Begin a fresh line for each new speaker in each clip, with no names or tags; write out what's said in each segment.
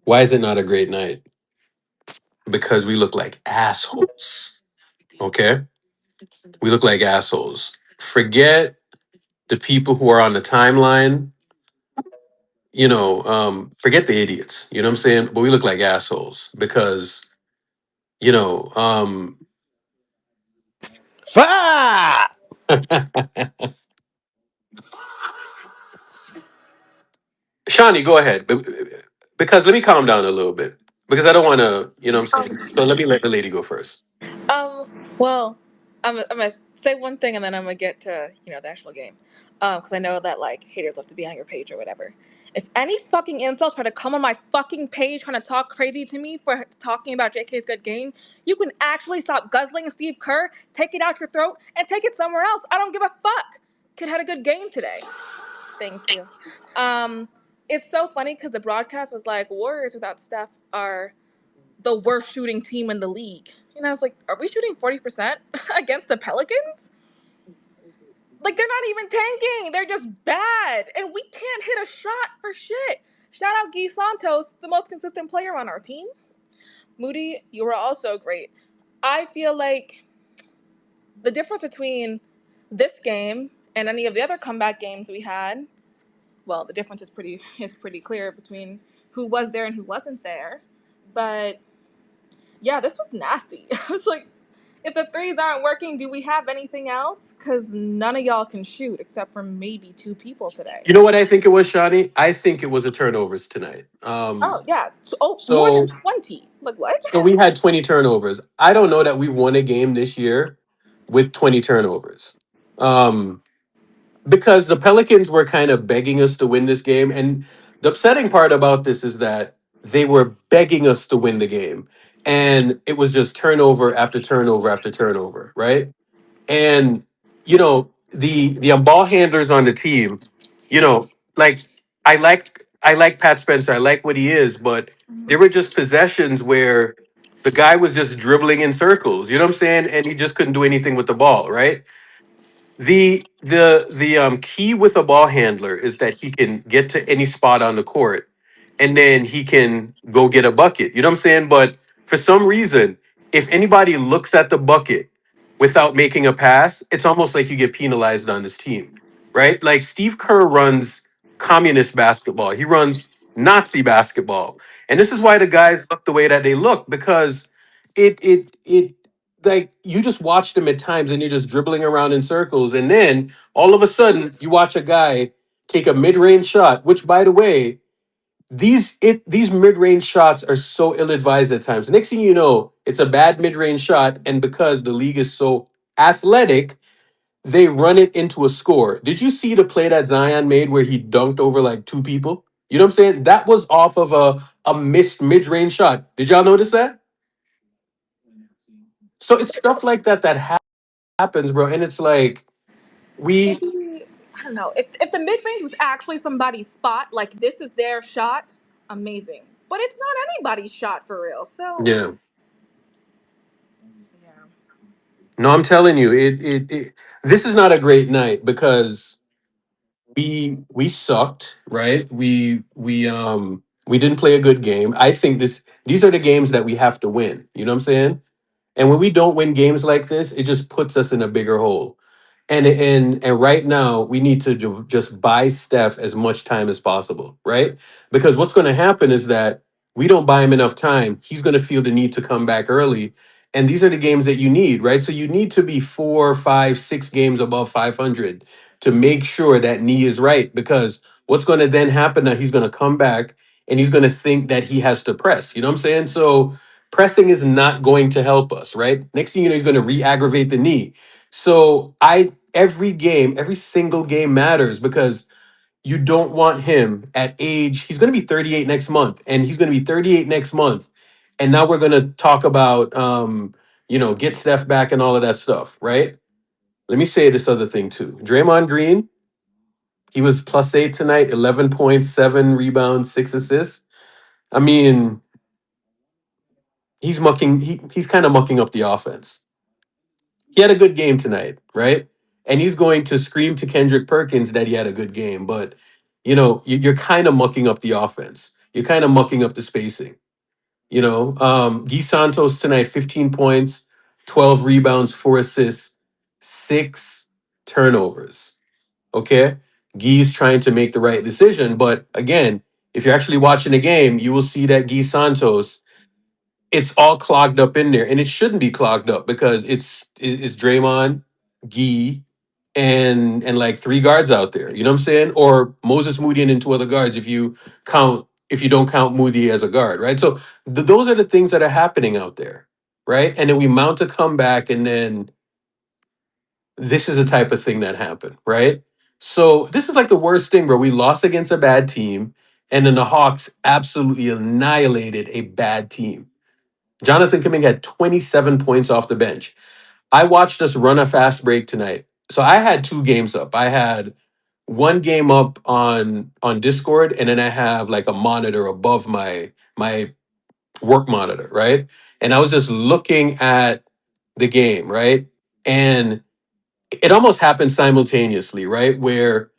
Why is it not a great night? Because we look like assholes. Okay? We look like assholes. Forget the people who are on the timeline, forget the idiots. You know what I'm saying? But we look like assholes because, you know, um,
Fire!
Shawnee, go ahead. Because let me calm down a little bit. Because I don't want to, what I'm saying? So let me let the lady go first.
Well, I'm gonna say one thing and then I'm gonna get to the actual game, because I know that like haters love to be on your page or whatever. If any fucking incels try to come on my fucking page trying to talk crazy to me for talking about JK's good game, you can actually stop guzzling Steve Kerr, take it out your throat, and take it somewhere else. I don't give a fuck. Kid had a good game today. Thank you. Um, it's so funny because the broadcast was like, Warriors without Steph are the worst shooting team in the league. And I was like, are we shooting 40% against the Pelicans? Like, they're not even tanking. They're just bad. And we can't hit a shot for shit. Shout out Guy Santos, the most consistent player on our team. Moody, you were also great. I feel like the difference between this game and any of the other comeback games we had, well, the difference is pretty clear between who was there and who wasn't there. But yeah, this was nasty. I was like, if the threes aren't working, do we have anything else? Because none of y'all can shoot except for maybe two people today.
You know what I think it was, Shawnee? I think it was a turnovers tonight.
Oh, yeah. Oh, more
So
than 20. Like, what?
so we had 20 turnovers. I don't know that we've won a game this year with 20 turnovers. Um, because the Pelicans were kind of begging us to win this game. And the upsetting part about this is that they were begging us to win the game. And it was just turnover after turnover after turnover, right? And the ball handlers on the team, you know, like I like Pat Spencer. I like what he is, but there were just possessions where the guy was just dribbling in circles. You know what I'm saying? And he just couldn't do anything with the ball, right? The key with a ball handler is that he can get to any spot on the court and then he can go get a bucket. You know what I'm saying? But for some reason, if anybody looks at the bucket without making a pass, it's almost like you get penalized on this team, right? Like Steve Kerr runs communist basketball. He runs Nazi basketball. And this is why the guys look the way that they look, because it like you just watch them at times and you're just dribbling around in circles, and then all of a sudden you watch a guy take a mid-range shot, which by the way, these mid-range shots are so ill-advised at times. Next thing you know, it's a bad mid-range shot, and because the league is so athletic, they run it into a score. Did you see the play that Zion made where he dunked over like two people? You know what I'm saying? That was off of a missed mid-range shot. Did y'all notice that? So it's stuff like that that happens, bro. And it's like we
Maybe, I don't know. If the mid range was actually somebody's spot, like this is their shot, amazing. But it's not anybody's shot for real. So,
yeah.
yeah.
No, I'm telling you, it this is not a great night because we sucked, right? We didn't play a good game. I think these are the games that we have to win. You know what I'm saying? And when we don't win games like this, it just puts us in a bigger hole. And right now we need to just buy Steph as much time as possible, right? Because what's going to happen is that we don't buy him enough time. He's going to feel the need to come back early, and these are the games that you need, right? So you need to be 4, 5, 6 games above 500 to make sure that knee is right. Because what's going to then happen now? He's going to come back and he's going to think that he has to press. You know what I'm saying? So pressing is not going to help us, right? Next thing you know, he's going to re-aggravate the knee. So every game, every single game matters because you don't want him at age, he's going to be 38 next month, and he's going to be 38 next month. And now we're going to talk about get Steph back and all of that stuff, right? Let me say this other thing too. Draymond Green, he was +8 tonight, 11.7 rebounds, 6 assists. I mean, he's kind of mucking up the offense. He had a good game tonight, right? And he's going to scream to Kendrick Perkins that he had a good game, but you're kind of mucking up the offense. you're kind of mucking up the spacing. Guy Santos tonight, 15 points, 12 rebounds, 4 assists, 6 turnovers. Okay. Guy's trying to make the right decision. But again, if you're actually watching the game, you will see that Guy Santos, it's all clogged up in there. And it shouldn't be clogged up because it's Draymond, Guy, and like three guards out there. You know what I'm saying? Or Moses Moody and then two other guards if you don't count Moody as a guard, right? So those are the things that are happening out there, right? And then we mount a comeback, and then this is the type of thing that happened, right? So this is like the worst thing, bro. We lost against a bad team, and then the Hawks absolutely annihilated a bad team. Jonathan Kuminga had 27 points off the bench. I watched us run a fast break tonight. So I had two games up. I had one game up on Discord, and then I have like a monitor above my work monitor, right? And I was just looking at the game, right? And it almost happened simultaneously, right? Where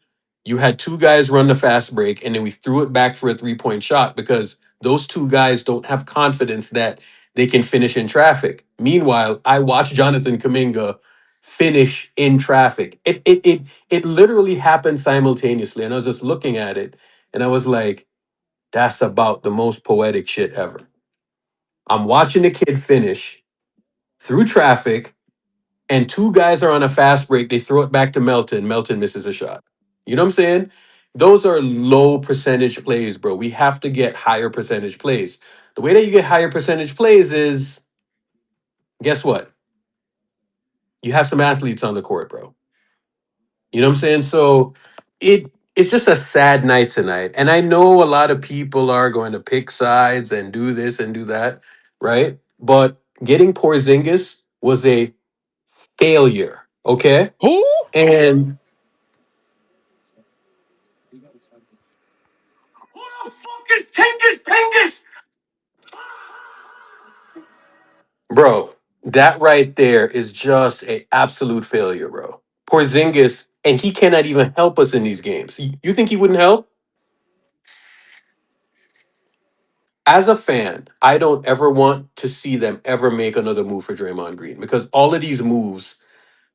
you had two guys run the fast break and then we threw it back for a 3 point shot because those two guys don't have confidence that they can finish in traffic. Meanwhile, I watched Jonathan Kaminga finish in traffic. It literally happened simultaneously. And I was just looking at it and I was like, that's about the most poetic shit ever. I'm watching the kid finish through traffic, and two guys are on a fast break. They throw it back to Melton. Melton misses a shot. You know what I'm saying? Those are low percentage plays, bro. We have to get higher percentage plays. The way that you get higher percentage plays is guess what? You have some athletes on the court, bro. You know what I'm saying? So it's just a sad night tonight. And I know a lot of people are going to pick sides and do this and do that, right? But getting Porzingis was a failure, okay?
Who?
And who the fuck is Tingus Pingus? Bro, that right there is just a absolute failure, bro. Porzingis, and he cannot even help us in these games. You think he wouldn't help? As a fan, I don't ever want to see them ever make another move for Draymond Green because all of these moves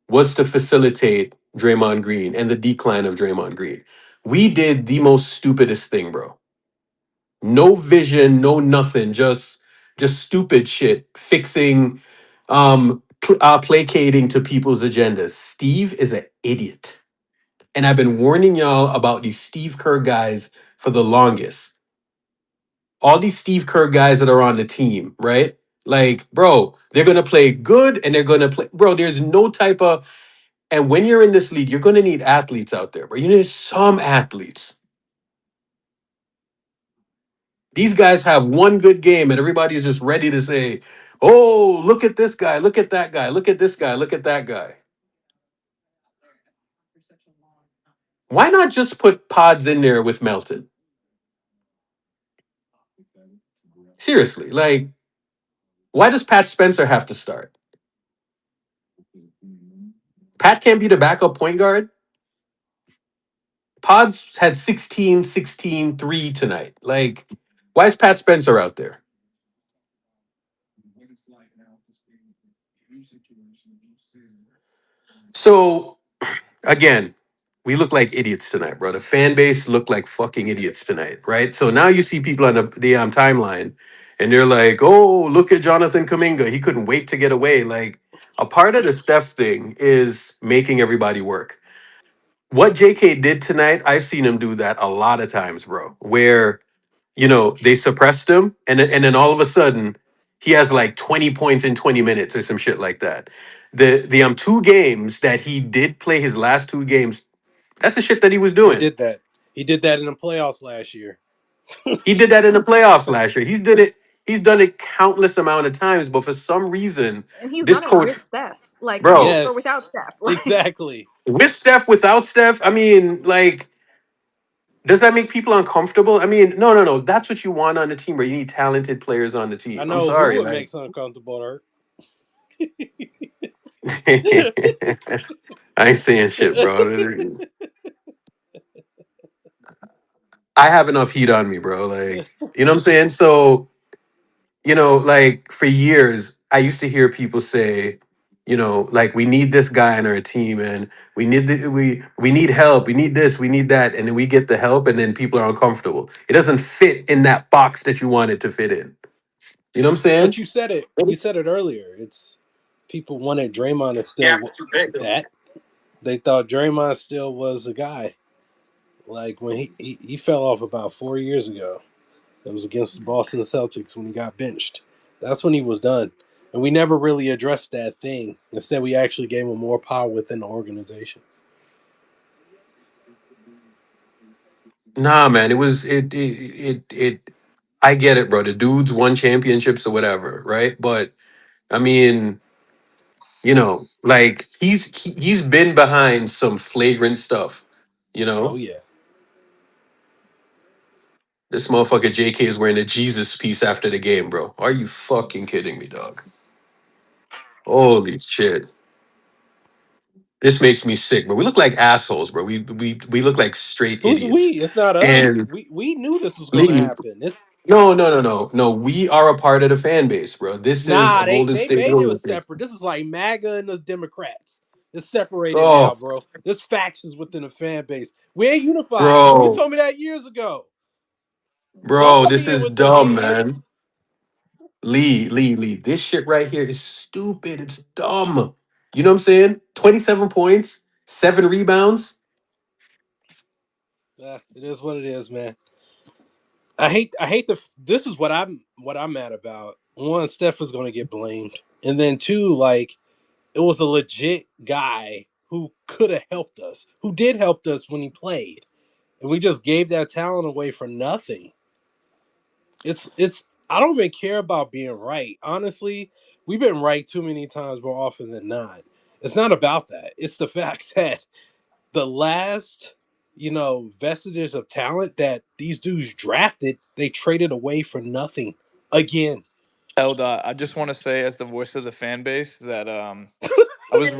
was to facilitate Draymond Green and the decline of Draymond Green. We did the most stupidest thing, bro. No vision, no nothing, just stupid shit, fixing, placating to people's agendas. Steve is an idiot, and I've been warning y'all about these Steve Kerr guys for the longest. All these Steve Kerr guys that are on the team, right? Like, bro, they're gonna play good and they're gonna play, bro. There's no type of, and when you're in this league, you're gonna need athletes out there, bro. You need some athletes. These guys have one good game and everybody's just ready to say, oh, look at this guy, look at that guy, look at this guy, look at that guy. Why not just put Pods in there with Melton? Seriously, like, why does Pat Spencer have to start? Pat can't be the backup point guard. Pods had 16, 16, 3 tonight. Like, why is Pat Spencer out there? So again, we look like idiots tonight, bro. The fan base looked like fucking idiots tonight, right? So now you see people on the timeline, and they're like, "Oh, look at Jonathan Kaminga. He couldn't wait to get away." Like a part of the Steph thing is making everybody work. What JK did tonight, I've seen him do that a lot of times, bro. Where they suppressed him, and then all of a sudden he has like 20 points in 20 minutes or some shit like that. The 2 games that he did play, his last 2 games, that's the shit that he was
He
doing.
did that. He did that in the playoffs last year.
He did that in the playoffs last year. He's did it. He's done it countless amount of times, but for some reason,
And he's
this
done it
coach,
with Steph, like
bro,
or
Yes,
without Steph. Like,
exactly.
with Steph, without Steph, I mean, like, does that make people uncomfortable? I mean, no, no, no. That's what you want on the team, where you need talented players on the
I
team. I'm
know
sorry,
who it
like,
makes uncomfortable, Art.
I ain't saying shit, bro. I have enough heat on me, bro. Like, you know what I'm saying? So, like for years, I used to hear people say, like we need this guy on our team, and we need help, we need this, we need that, and then we get the help, and then people are uncomfortable. It doesn't fit in that box that you want it to fit in. You know what I'm saying?
But you said it. You said it earlier. It's people wanted Draymond to still that. They thought Draymond still was a guy. Like when he fell off about 4 years ago. It was against the Boston Celtics when he got benched. That's when he was done. And we never really addressed that thing. Instead, we actually gave him more power within the organization.
Nah, man, it. I get it, bro. The dudes won championships or whatever, right? But I mean, like he's been behind some flagrant stuff. You
Oh
know,
yeah.
this motherfucker JK is wearing a Jesus piece after the game, bro. Are you fucking kidding me, dog? Holy shit. This makes me sick, bro. We look like assholes, bro. We look like straight
Who's
idiots.
we? It's not us.
And
We knew this was going to
Lee,
happen. It's
no, no, no, no, no. We are a part of the fan base, bro. This is a
nah. They
Golden
they
State
made it
Warriors
was
thing.
separate. This is like MAGA and the Democrats. It's separated
Oh,
now, bro. There's factions within the fan base. We ain't unified. You
bro,
told me that years ago. Don't
bro,
come
this
in
is
with them
dumb,
idiots.
man. Lee. This shit right here is stupid. It's dumb. You know what I'm saying? 27 points, 7 rebounds.
It is what it is, man. I hate the. This is what I'm mad about. One, Steph is going to get blamed, and then two, like it was a legit guy who could have helped us, who did help us when he played, and we just gave that talent away for nothing. It's. I don't even care about being right. Honestly, we've been right too many times more often than not. It's not about that. It's the fact that the last vestiges of talent that these dudes drafted, they traded away for nothing again.
Eldot, I just want to say, as the voice of the fan base, that I was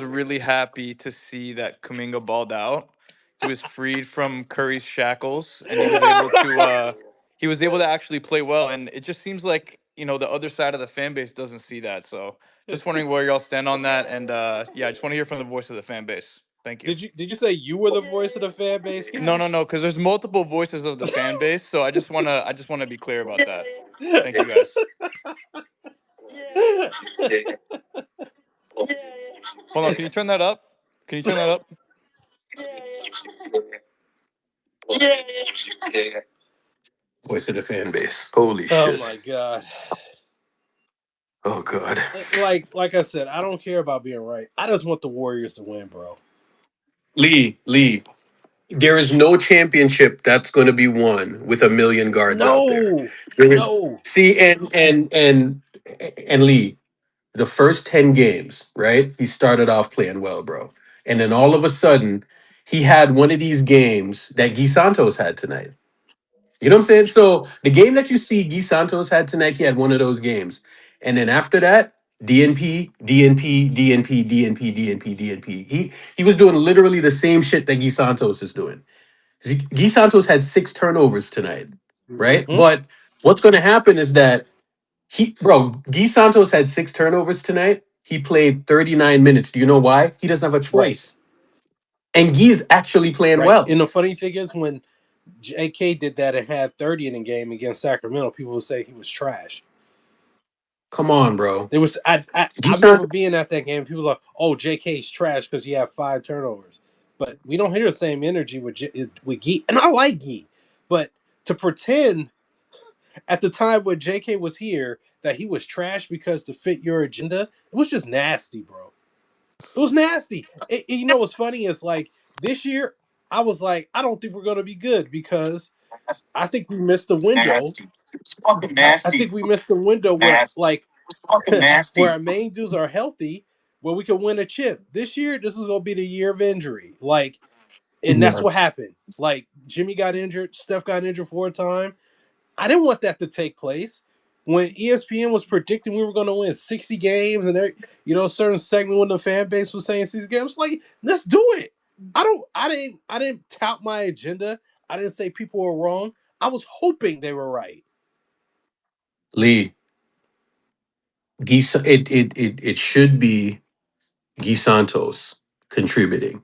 really happy to see that Kuminga balled out. He was freed from Curry's shackles, and he was able to actually play well. And it just seems like the other side of the fan base doesn't see that. So just wondering where y'all stand on that. And yeah, I just want to hear from the voice of the fan base. Thank you.
Did you say you were the voice of the fan base,
No, no,
Cash?
no, because there's multiple voices of the fan base. So I just wanna be clear about that. Thank you guys. Hold on, can you turn that up? Can you turn that up?
Voice of the fan base. Holy
Oh my
shit.
god.
Oh god.
Like I said, I don't care about being right. I just want the Warriors to win, bro.
Lee. There is no championship that's going to be won with a million guards out there.
No,
There is
no.
see and Lee, the first 10 games, right? He started off playing well, bro. And then all of a sudden, he had one of these games that Guy Santos had tonight. You know what I'm saying? So the game that you see Guy Santos had tonight, he had one of those games. And then after that, DNP, DNP, DNP, DNP, DNP, DNP. He was doing literally the same shit that Guy Santos is doing. Guy Santos had 6 turnovers tonight, right?
Mm-hmm.
But what's going to happen is that Guy Santos had 6 turnovers tonight. He played 39 minutes. Do you know why? He doesn't have a
Right,
choice. And Guy is actually playing
right.
well.
And the funny thing is, when JK did that and had 30 in a game against Sacramento, people would say he was trash.
Come on, bro.
There was
Guy
I remember
Santos,
being at that game. People were like, "Oh, JK's trash because he had 5 turnovers." But we don't hear the same energy with Gee, and I like Gee. But to pretend at the time when JK was here that he was trash because to fit your agenda, it was just nasty, bro. It was nasty. You know what's funny is like this year, I was like, I don't think we're gonna be good because I think we missed the window. I think we missed the window where like where our main dudes are healthy, where we can win a chip. This year, this is gonna be the year of injury. Like, and that's
yeah.
what happened. Like Jimmy got injured, Steph got injured for a time. I didn't want that to take place. When ESPN was predicting we were going to win 60 games, and a certain segment when the fan base was saying 60 games, like let's do it. I didn't tout my agenda. I didn't say people were wrong. I was hoping they were right.
Lee, it should be Guy Santos contributing,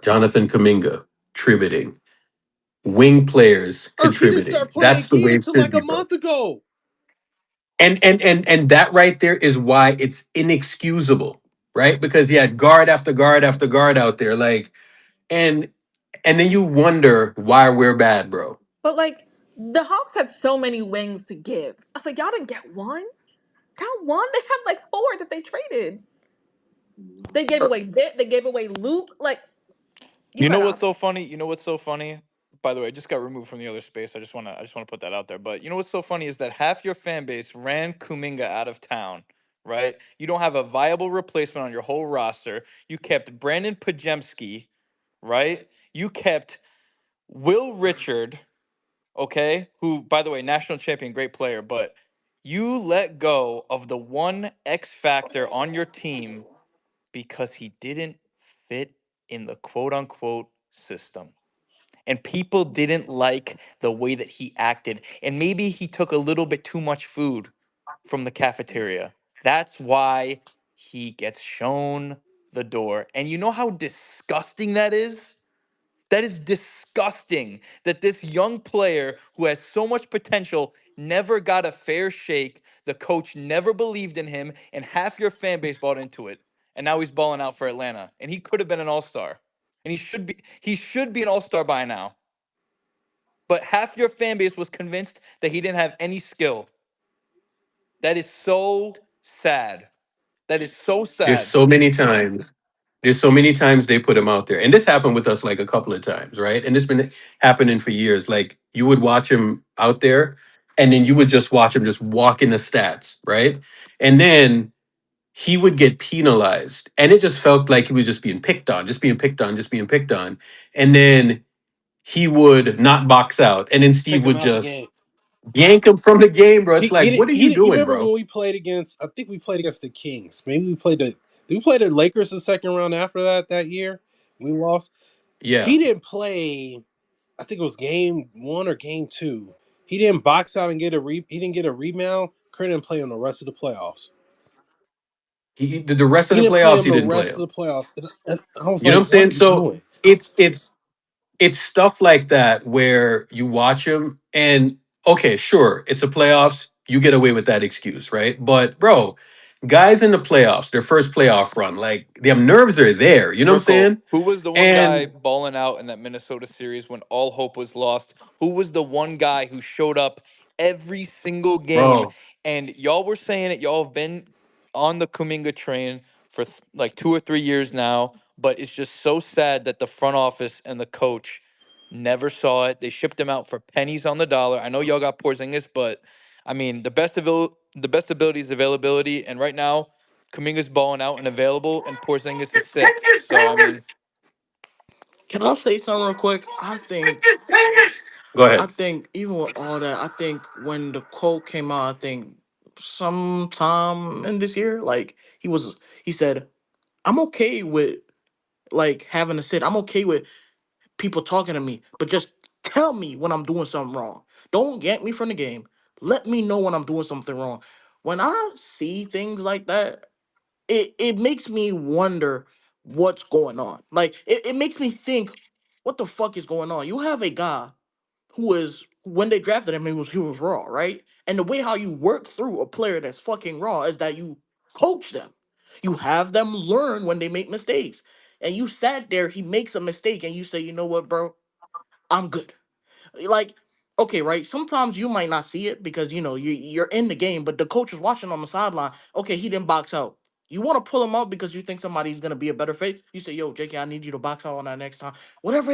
Jonathan Kaminga contributing, wing players
Or he didn't
contributing.
start playing
That's the way
again
it
till
should
like a
be, bro.
month ago.
And that right there is why it's inexcusable, right? Because he had guard after guard after guard out there, like, and and then you wonder why we're bad, bro.
But like the Hawks had so many wings to give. I was like, y'all didn't get one. Got one. They had like four that they traded. They gave away Bit. They gave away Luke. Like you
You know
better
what's
off.
so funny? You know what's so funny? By the way, I just got removed from the other space. I just wanna put that out there. But you know what's so funny is that half your fan base ran Kuminga out of town, right? You don't have a viable replacement on your whole roster. You kept Brandon Pajemski, right? You kept Will Richard, okay, who, by the way, national champion, great player, but you let go of the one X factor on your team because he didn't fit in the quote unquote system. And people didn't like the way that he acted. And maybe he took a little bit too much food from the cafeteria. That's why he gets shown the door. And you know how disgusting that is? That is disgusting that this young player who has so much potential never got a fair shake. The coach never believed in him, and half your fan base bought into it. And now he's balling out for Atlanta. And he could have been an all-star. And he should be an all-star by now. But half your fan base was convinced that he didn't have any skill. That is so sad. That is so
There's
sad.
so many times. There's so many times they put him out there, and this happened with us like a couple of times, right? And it's been happening for years. Like you would watch him out there, and then you would just watch him just walk in the stats, right? And then he would get penalized, and it just felt like he was just being picked on, just being picked on, just being picked on. And then he would not box out, and then
Take
Steve
him
would
out the
just
game.
yank him from the game, bro. It's
He
like,
didn't.
what are you
You
doing,
remember
bro?
when we played against? I think we played against the Kings. Maybe we played the. Did we play the Lakers the second round after that year? We lost.
Yeah,
He didn't play. I think it was game one or game two. He didn't box out and get a he didn't get a rebound. Kurt didn't play him the rest of the playoffs.
the rest of
He
the
didn't play
playoffs
him
he
the
didn't play
rest of
him.
the playoffs. And I was
You know what
like,
I'm
what are
saying?
you
So
doing?
it's stuff like that where you watch him and okay, sure, it's a playoffs. You get away with that excuse, right? But bro, guys in the playoffs, their first playoff run, like their nerves are there. You know what I'm
Urkel,
saying?
who was the one guy
And
balling out in that Minnesota series when all hope was lost? Who was the one guy who showed up every single game?
bro,
And y'all were saying it, y'all have been on the Kuminga train for like 2 or 3 years now, but it's just so sad that the front office and the coach never saw it. They shipped him out for pennies on the dollar. I know y'all got Porzingis, but I mean the best ability is availability, and right now Kuminga's balling out and available, and Porzingis is sick. So I mean,
Can I say something real quick?
go
I
ahead.
think even with all that, I think when the quote came out, I think sometime in this year, like he said, I'm okay with like having to sit. I'm okay with people talking to me, but just tell me when I'm doing something wrong. Don't yank me from the game. Let me know when I'm doing something wrong. When I see things like that, it makes me wonder what's going on. Like it makes me think, what the fuck is going on? You have a guy who is when they drafted him, he was raw, right? And the way how you work through a player that's fucking raw is that you coach them. You have them learn when they make mistakes. And you sat there, he makes a mistake, and you say, you know what, bro? I'm good. Like, okay, right? Sometimes you might not see it because you're in the game, but the coach is watching on the sideline. Okay, he didn't box out. You want to pull him out because you think somebody's gonna be a better fit. You say, "Yo, JK, I need you to box out on that next time." Whatever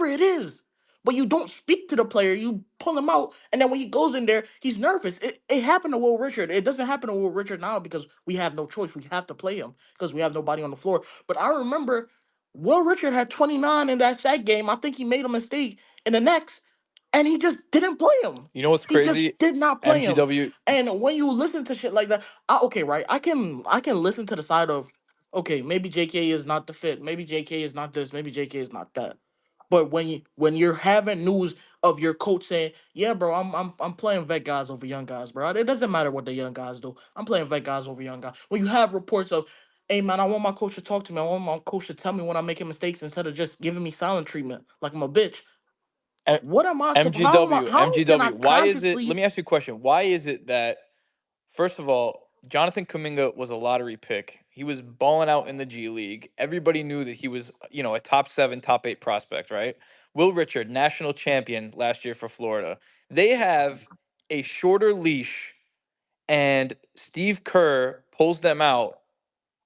it is. But you don't speak to the player. You pull him out, and then when he goes in there, he's nervous. It happened to Will Richard. It doesn't happen to Will Richard now because we have no choice. We have to play him because we have nobody on the floor. But I remember Will Richard had 29 in that sack game. I think he made a mistake in the next and he just didn't play him.
you know what's
He just
crazy?
did not play him.
MTW.
And when you listen to shit like that, okay, right? I can listen to the side of okay, maybe JK is not the fit, maybe JK is not this, maybe JK is not that. But when you're having news of your coach saying, "Yeah, bro, I'm playing vet guys over young guys, bro. It doesn't matter what the young guys do. I'm playing vet guys over young guys." When you have reports of, "Hey, man, I want my coach to talk to me. I want my coach to tell me when I'm making mistakes instead of just giving me silent treatment like I'm a bitch."
M-
What am I?
MGW,
How can I
MGW. Why is it? Let
consciously?
me ask you a question. Why is it that first of all, Jonathan Kuminga was a lottery pick. He was balling out in the G League. Everybody knew that he was, a top 7, top 8 prospect, right? Will Richard, national champion last year for Florida. They have a shorter leash, and Steve Kerr pulls them out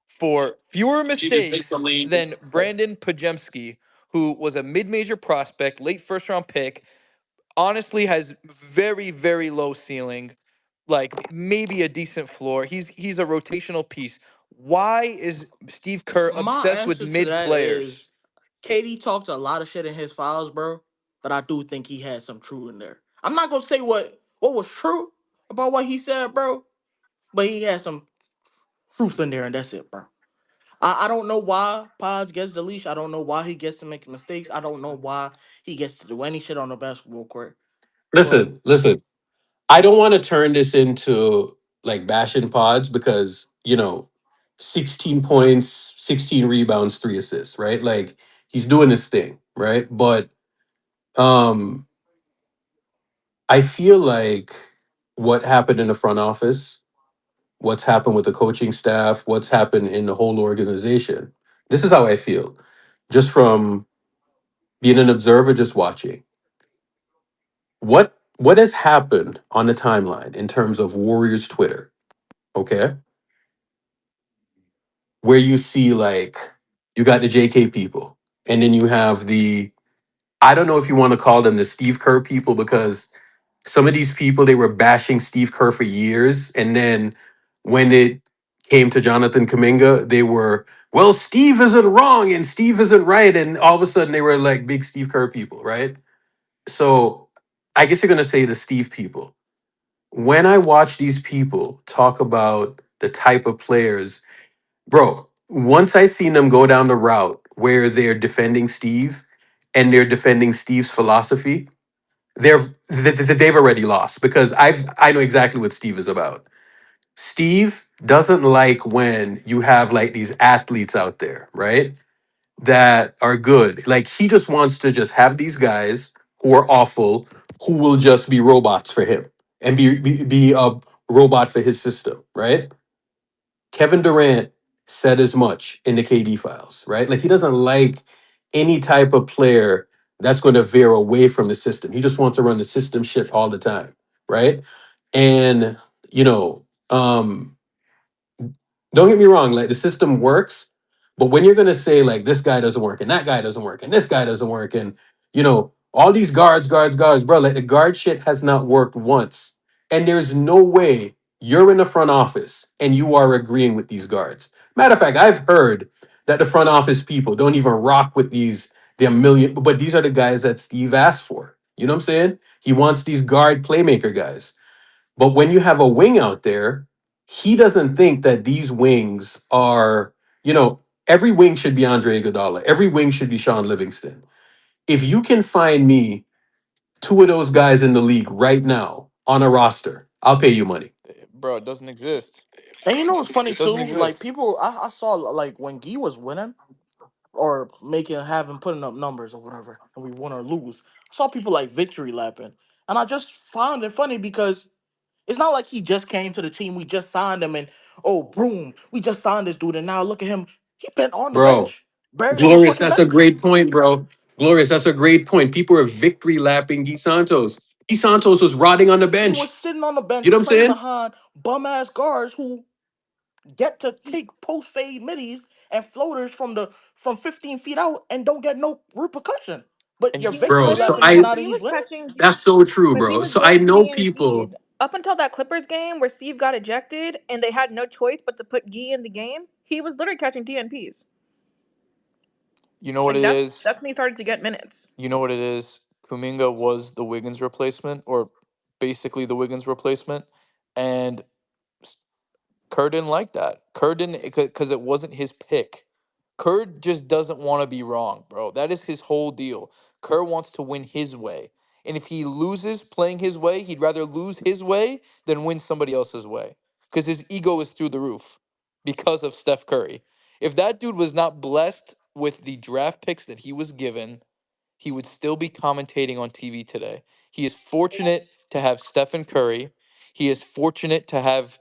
for fewer mistakes than Brandon Pajemski, who was a mid-major prospect, late first round pick, honestly has very, very low ceiling, like maybe a decent floor. He's a rotational piece. Why is Steve Kerr
My
obsessed with
answer to
mid
that
players?
is, KD talked a lot of shit in his files, bro. But I do think he had some true in there. I'm not gonna say what was true about what he said, bro. But he had some truth in there, and that's it, bro. I don't know why Pods gets the leash. I don't know why he gets to make mistakes. I don't know why he gets to do any shit on the basketball court. But
Listen. I don't want to turn this into like bashing pods because, 16 points, 16 rebounds, 3 assists, right? Like he's doing his thing, right? But um I feel like what happened in the front office, what's happened with the coaching staff, what's happened in the whole organization. This is how I feel. Just from being an observer, just watching. What has happened on the timeline in terms of Warriors Twitter, okay? Where you see like you got the JK people, and then you have the, I don't know if you want to call them the Steve Kerr people, because some of these people, they were bashing Steve Kerr for years, and then when it came to Jonathan Kaminga, they were, well, Steve isn't wrong and Steve isn't right, and all of a sudden they were like big Steve Kerr people, right? So I guess you're gonna say the Steve people. When I watch these people talk about the type of players, bro, once I seen them go down the route where they're defending Steve and they're defending Steve's philosophy, they've already lost, because I know exactly what Steve is about. Steve doesn't like when you have like these athletes out there, right? That are good. Like he just wants to just have these guys who are awful, who will just be robots for him and be a robot for his system, right? Kevin Durant said as much in the KD files, right? Like he doesn't like any type of player that's going to veer away from the system. He just wants to run the system shit all the time, right? And you know, um, don't get me wrong, like the system works, but when you're gonna say like this guy doesn't work and that guy doesn't work and this guy doesn't work and all these guards, bro, like the guard shit has not worked once. And there's no way you're in the front office and you are agreeing with these guards. Matter of fact, I've heard that the front office people don't even rock with the million, but these are the guys that Steve asked for. You know what I'm saying? He wants these guard playmaker guys. But when you have a wing out there, he doesn't think that these wings are, every wing should be Andre Iguodala. Every wing should be Sean Livingston. If you can find me two of those guys in the league right now on a roster, I'll pay you money.
Bro, it doesn't exist.
and you know what's funny
It doesn't
too? Like
exist.
people, I saw like when Gee was winning or making having putting up numbers or whatever, and we win or lose. I saw people like victory lapping, and I just found it funny because it's not like he just came to the team. We just signed him, and oh, boom, we just signed this dude, and now look at him. He been on the
Bro,
bench, buried on the
Glorious,
fucking
that's a
bench.
great point, bro. Glorious, that's a great point. People are victory lapping Guy Santos. Guy Santos was rotting on the
He was
bench.
sitting on the
You
bench
know what I'm
playing
saying?
behind bum ass guards who get to take post fade middies and floaters from 15 feet out and don't get no repercussion. But
And
you're
He was
victory
Bro, so
lapping
literally,
because
I
now that
he
he's
was
winning.
catching,
that's so true,
but he
bro.
was
So I
getting
know people.
DNP'd up until that Clippers game where Steve got ejected and they had no choice but to put Gee in the game. He was literally catching DNPs.
you know what
Like
it
that's
is?
that's when he started to get minutes.
You know what it is? Kuminga was the Wiggins replacement, or basically the Wiggins replacement, and Kerr didn't like that. Kerr didn't, because it wasn't his pick. Kerr just doesn't want to be wrong, bro. That is his whole deal. Kerr wants to win his way. And if he loses playing his way, he'd rather lose his way than win somebody else's way. Because his ego is through the roof because of Steph Curry. If that dude was not blessed with the draft picks that he was given, he would still be commentating on TV today. He is fortunate to have Stephen Curry. He is fortunate to have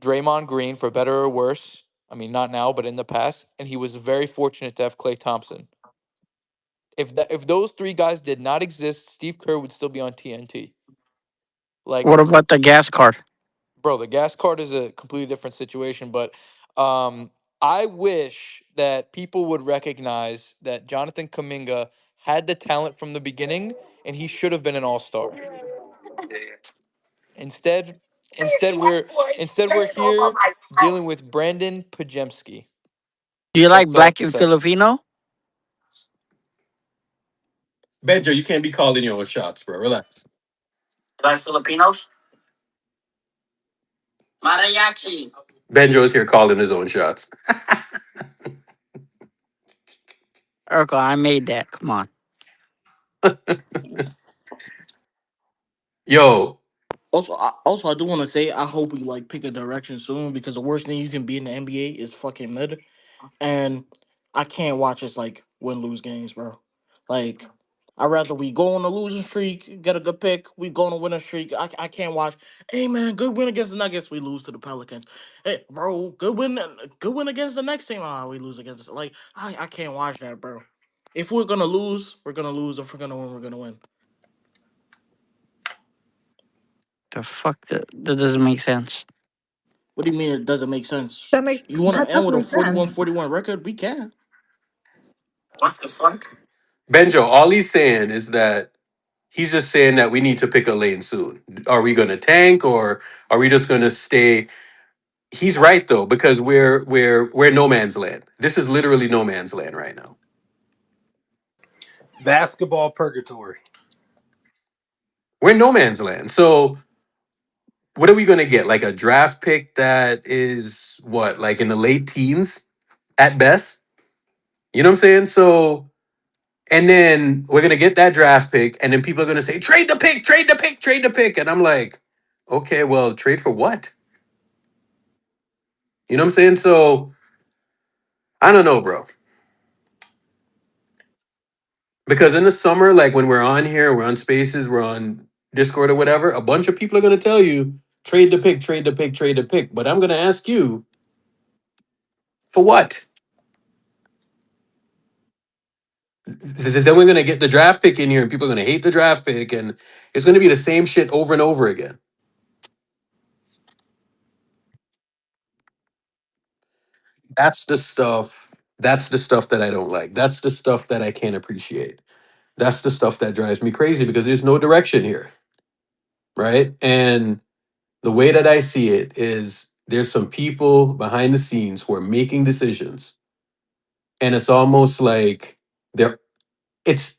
Draymond Green, for better or worse. I mean, not now, but in the past. And he was very fortunate to have Klay Thompson. If those three guys did not exist, Steve Kerr would still be on TNT. Like,
What about the gas card?
bro, the gas card is a completely different situation. But um, I wish that people would recognize that Jonathan Kaminga had the talent from the beginning, and he should have been an All Star. Instead, instead we're here dealing with Brandon Pajemski.
Do you like
That's all I have
black
to
and
say.
Filipino?
Benjo, you can't be calling your own shots, bro. Relax.
Black Filipinos? Mariachi.
Benjo is here calling his own shots.
Urkel, I made that. Come on.
Yo,
Also, I do want to say I hope we like pick a direction soon because the worst thing you can be in the NBA is fucking mid, and I can't watch us like win lose games, bro. Like I'd rather we go on a losing streak, get a good pick. We go on a winning streak. I can't watch. Hey man, good win against the Nuggets. We lose to the Pelicans. Hey bro, good win against the next team. Ah, we lose against like I can't watch that, bro. If we're gonna lose, we're gonna lose. If we're gonna win, we're gonna win.
The fuck? That doesn't make sense.
What do you mean it doesn't make sense?
That makes
You want to
that
end
does
with a
make sense.
41-41 record? We can.
What the fuck?
Benjo, all he's saying is that he's just saying that we need to pick a lane soon. Are we going to tank or are we just going to stay? He's right though because we're no man's land. This is literally no man's land right now.
Basketball purgatory.
We're no man's land. So what are we going to get? Like a draft pick that is what, like in the late teens at best? You know what I'm saying? So and then we're going to get that draft pick and then people are going to say trade the pick, trade the pick, trade the pick and I'm like, okay, well, trade for what? You know what I'm saying? So I don't know, bro. Because in the summer, like when we're on here, we're on Spaces, we're on Discord or whatever, a bunch of people are going to tell you trade the pick, trade the pick, trade the pick. But I'm going to ask you for what? Then we're going to get the draft pick in here and people are going to hate the draft pick and it's going to be the same shit over and over again. That's the stuff. That's the stuff that I don't like. That's the stuff that I can't appreciate. That's the stuff that drives me crazy because there's no direction here. Right. And the way that I see it is there's some people behind the scenes who are making decisions. And it's almost like they're it's